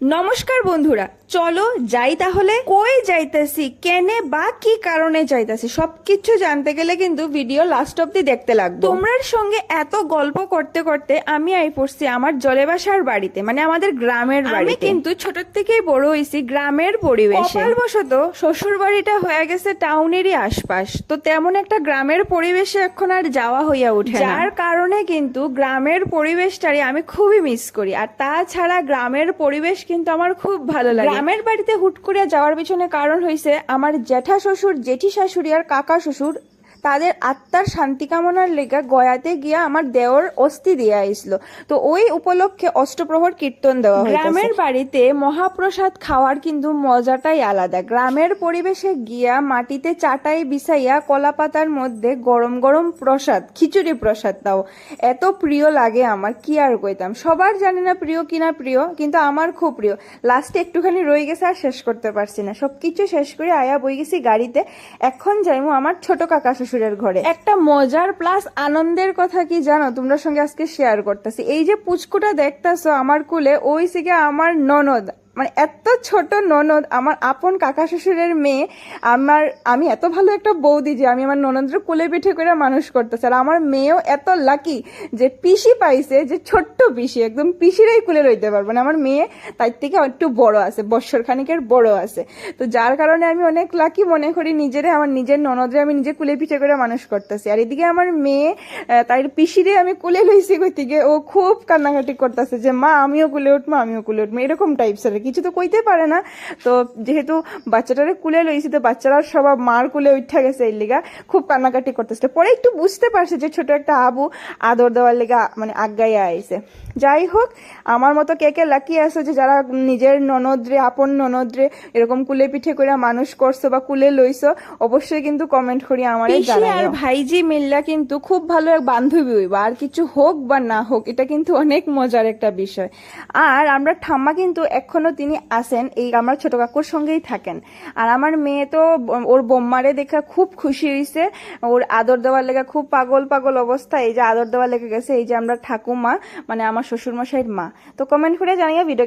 নমস্কার বন্ধুরা, চলো যাই তাহলে। কই যাইতেছি, কেনে বা কি কারণে যাইতেছি সবকিছু জানতে গেলে কিন্তু ভিডিও লাস্ট অব্দি দেখতে লাগবে। তোমরার সঙ্গে এত গল্প করতে করতে আমি আই পড়ছি আমার জলেবাসার বাড়িতে, মানে আমাদের গ্রামের বাড়ি। আমি কিন্তু ছোট থেকেই বড় হয়েছি গ্রামের পরিবেশে। কপালবশত শ্বশুর বাড়িটা হয়ে গেছে টাউনেরই আশপাশ, তো তেমন একটা গ্রামের পরিবেশে এখন আর যাওয়া হইয়া ওঠে না। যার কারণে কিন্তু গ্রামের পরিবেশটারে আমি খুবই মিস করি। আর তাছাড়া গ্রামের পরিবেশ কিন্তু আমার খুব ভালো লাগে। গ্রামের বাড়িতে হুট করে যাওয়ার পিছনে কারণ হইছে আমার জ্যাঠা শ্বশুর, জেঠি শাশুড়ি আর কাকা শ্বশুর তাদের আত্মার শান্তি কামনার লেগে গয়াতে গিয়া আমার দেওর অস্থি দিয়ে আইছিল। তো ওই উপলক্ষে অষ্টপ্রহর কীর্তন দেওয়া হয়। গ্রামের বাড়িতে মহাপ্রসাদ খাওয়ার কিন্তু মজাটাই আলাদা। গ্রামের পরিবেশে গিয়া মাটিতে চাটাই বিছাইয়া কলা পাতার মধ্যে গরম গরম প্রসাদ, খিচুড়ি প্রসাদ দাও, এত প্রিয় লাগে আমার, কি আর কইতাম। সবার জানি না প্রিয় কিনা প্রিয়, কিন্তু আমার খুব প্রিয়। লাস্টে একটুখানি রয়ে গেছে, আর শেষ করতে পারছি না। সবকিছু শেষ করে আয়া বই গেছি গাড়িতে। এখন যাইমু আমার ছোট কাকা শ্বশুরের ঘরে। একটা মজার প্লাস আনন্দের কথা কি জানো, তোমরা সঙ্গে আজকে শেয়ার করতেছি। এই যে পুচকুটা দেখতেছো আমার কুলে, ওই থেকে আমার ননদ, মানে এত ছোট ননদ, আমার আপন কাকা শ্বশুরের মেয়ে। আমি এত ভালো একটা বৌদি যে আমি আমার ননদের কোলে পিঠে করে মানুষ করতেছি। আর আমার মেয়েও এত লাকি যে পিসি পাইছে, যে ছোট্ট পিসি, একদম পিসিরাই কোলে রইতে পারবে না। আমার মেয়ে তার থেকে একটু বড় আছে, বৎসর খানিকের বড় আছে। তো যার কারণে আমি অনেক লাকি মনে করি নিজেরে, আমার নিজের ননদরে আমি নিজে কুলে পিঠে করে মানুষ করতেছি। আর এদিকে আমার মেয়ে তাই পিসিরে আমি কুলে লইছি কই থেকে, ও খুব কান্নাকাটি করতেছে যে মা আমিও কুলে উঠবো, আমিও কুলে উঠবো, এরকম টাইপসের। কিছু তো কইতে পারে না। তো যেহেতু বাচ্চাটারে কুলে লইছি, তো বাচ্চারা সবাই মার কুলে উঠা গেছে, এই লিগা খুব কান্নাকাটি করতেছে। পরে একটু বুঝতে পারছে যে ছোট একটা আবু আদর দেওয়ার লিগা মানে আগাইয়া আইছে। যাই হোক, আমার মতো কে কে লাকি আছে যে যারা নিজের ননদরে, আপন ননদরে এরকম কুলে পিঠে করে মানুষ করছো বা কুলে লইছো, অবশ্যই কিন্তু কমেন্ট করি আমারে জানাইও। আর ভাইজি মিল্লা কিন্তু খুব ভালো এক বান্ধবী হইবা, আর কিছু হোক বা না হোক, এটা কিন্তু অনেক মজার একটা বিষয়। আর আমরা ঠাম্মা কিন্তু এখনো তিনি আছেন, এই আমার ছোট কাকুর সঙ্গেই থাকেন। আর আমার মেয়ে তো ওর বোম্মারে দেখা খুব খুশি হয়েছে, ওর আদর দেওয়ার লেগে খুব পাগল পাগল অবস্থা। এই যে আদর দেওয়ার লেগে গেছে, এই যে আমরা ঠাকুমা, মানে আমার শ্বশুর মশাইয়ের মা। তো কমেন্ট করে জানিয়ে ভিডিও